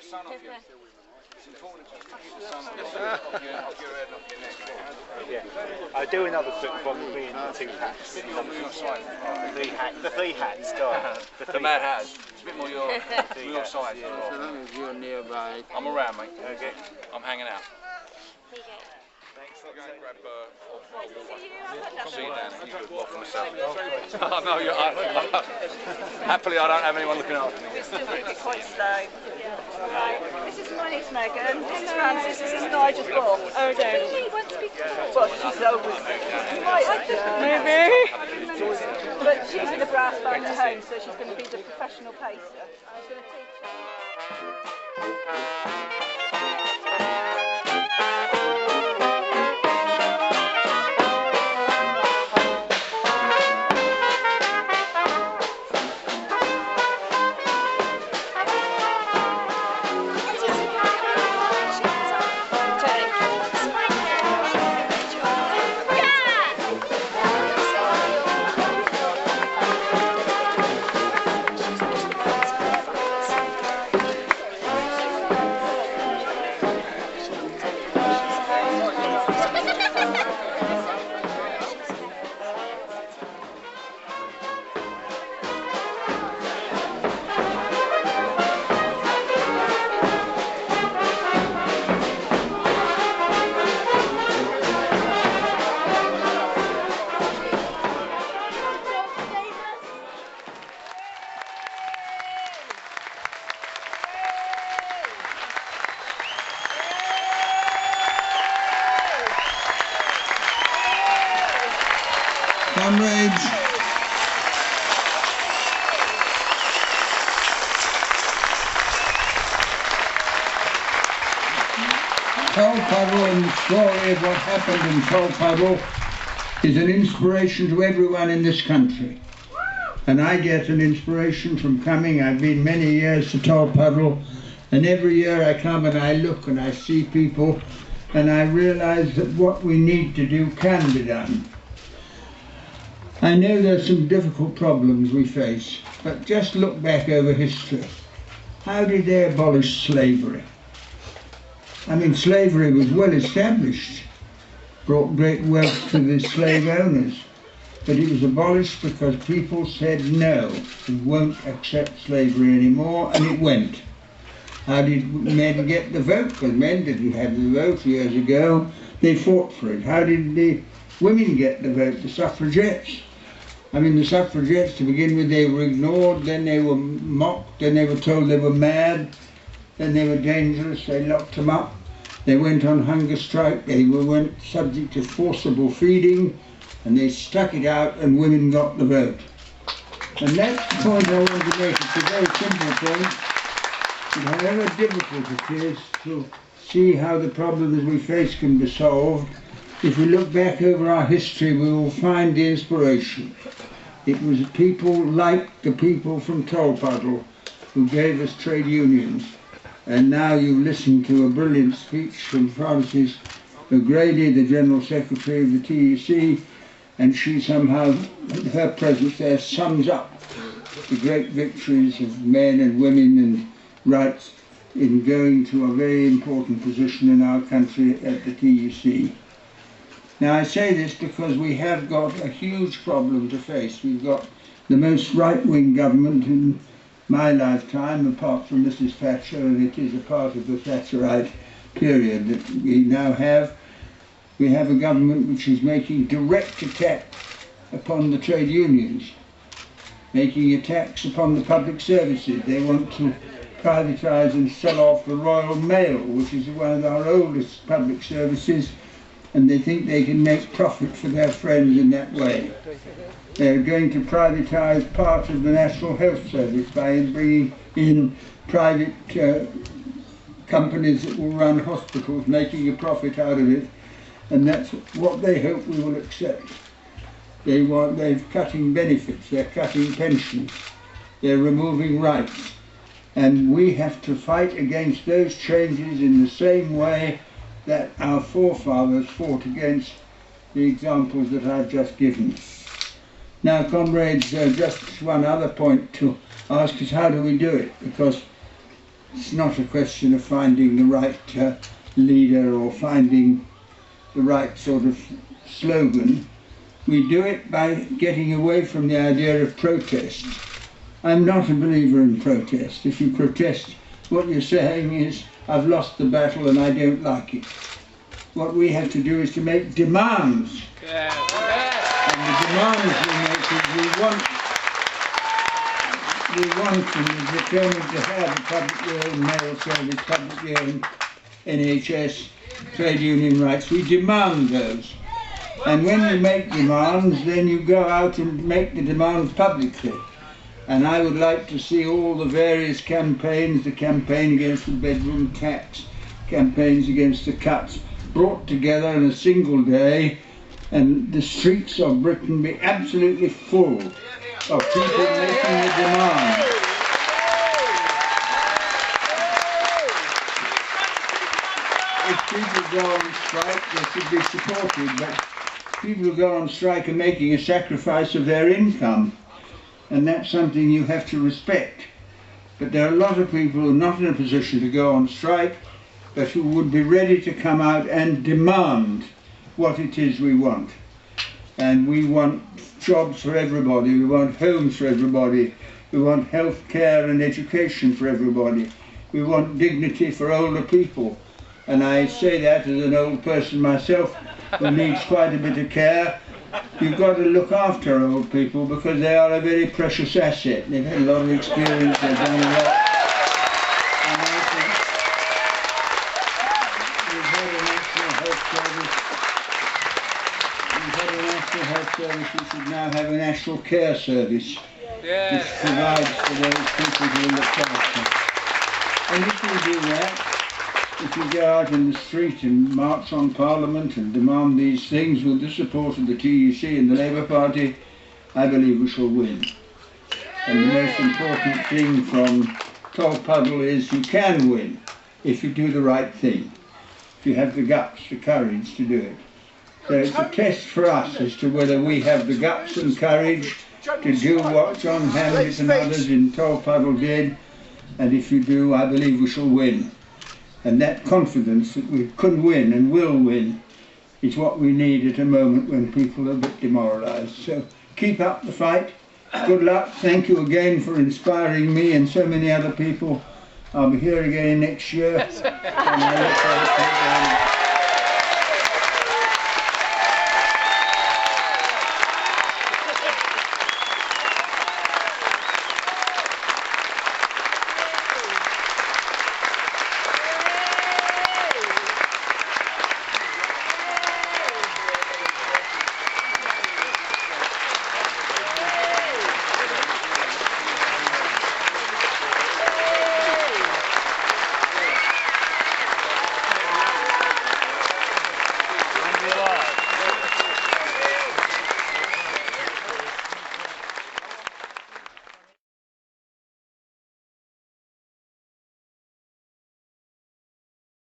sun off you. It's important to keep the sun off your head and off your neck. Yeah. I do another book from me and the two hats. It's a bit more your side. The three hats, guys. The Mad Hatters. It's a bit more your side. So long as you're nearby. I'm around, mate. Okay. I'm hanging out. Here you go. Thanks. I'll go and grab see you Dan. You could walk for myself. Oh, no, happily I don't have anyone looking after me. We're still going to be quite slow. Right. This is my name's Megan. This is Frances. This is Nigel's boss. Oh, no. She wants to be called. Well, she's always. Maybe. But she's in the brass band at home, so she's going to be the professional pacer. I'm going to teach her. Comrades, Tolpuddle and the story of what happened in Tolpuddle is an inspiration to everyone in this country. And I get an inspiration from coming. I've been many years to Tolpuddle, and every year I come and I look and I see people and I realise that what we need to do can be done. I know there's some difficult problems we face, but just look back over history. How did they abolish slavery? I mean, slavery was well established, brought great wealth to the slave owners, but it was abolished because people said no, we won't accept slavery anymore, and it went. How did men get the vote? Because men didn't have the vote years ago, they fought for it. How did the women get the vote, the suffragettes? I mean, the suffragettes, to begin with, they were ignored, then they were mocked, then they were told they were mad, then they were dangerous, they locked them up, they went on hunger strike, they went subject to forcible feeding, and they stuck it out and women got the vote. And that's the point I want to make. It's a very simple point, but however difficult it is to see how the problems we face can be solved, if we look back over our history, we will find the inspiration. It was people like the people from Tolpuddle who gave us trade unions. And now you listen to a brilliant speech from Frances Grady, the General Secretary of the TUC, and she somehow, her presence there sums up the great victories of men and women and rights in going to a very important position in our country at the TUC. Now I say this because we have got a huge problem to face. We've got the most right-wing government in my lifetime, apart from Mrs. Thatcher, and it is a part of the Thatcherite period that we now have. We have a government which is making direct attack upon the trade unions, making attacks upon the public services. They want to privatise and sell off the Royal Mail, which is one of our oldest public services, and they think they can make profit for their friends in that way. They're going to privatise part of the National Health Service by bringing in private companies that will run hospitals, making a profit out of it, and that's what they hope we will accept. They're cutting benefits, they're cutting pensions, they're removing rights, and we have to fight against those changes in the same way that our forefathers fought against the examples that I've just given. Now, comrades, just one other point to ask is how do we do it? Because it's not a question of finding the right leader or finding the right sort of slogan. We do it by getting away from the idea of protest. I'm not a believer in protest. If you protest, what you're saying is, I've lost the battle and I don't like it. What we have to do is to make demands. And the demands we make is we want and we're determined to have a publicly owned mail service, publicly owned NHS, trade union rights. We demand those. And when you make demands, then you go out and make the demands publicly. And I would like to see all the various campaigns, the campaign against the bedroom tax, campaigns against the cuts, brought together in a single day, and the streets of Britain be absolutely full of people making the demand. If people go on strike, they should be supported, but people who go on strike are making a sacrifice of their income, and that's something you have to respect. But there are a lot of people who are not in a position to go on strike, but who would be ready to come out and demand what it is we want. And we want jobs for everybody, we want homes for everybody, we want health care and education for everybody, we want dignity for older people. And I say that as an old person myself who needs quite a bit of care. You've got to look after old people because they are a very precious asset. They've had a lot of experience, they've done a lot. And I think we've had a national health service, we should now have a national care service, which provides for those people who are looked after. And if we do that, if you go out in the street and march on Parliament and demand these things with the support of the TUC and the Labour Party, I believe we shall win. And the most important thing from Tolpuddle is you can win if you do the right thing, if you have the guts, the courage to do it. So it's a test for us as to whether we have the guts and courage to do what John Hamlet and others in Tolpuddle did, and if you do, I believe we shall win. And that confidence that we can win and will win is what we need at a moment when people are a bit demoralised. So keep up the fight. Good luck. Thank you again for inspiring me and so many other people. I'll be here again next year. And I look forward to it.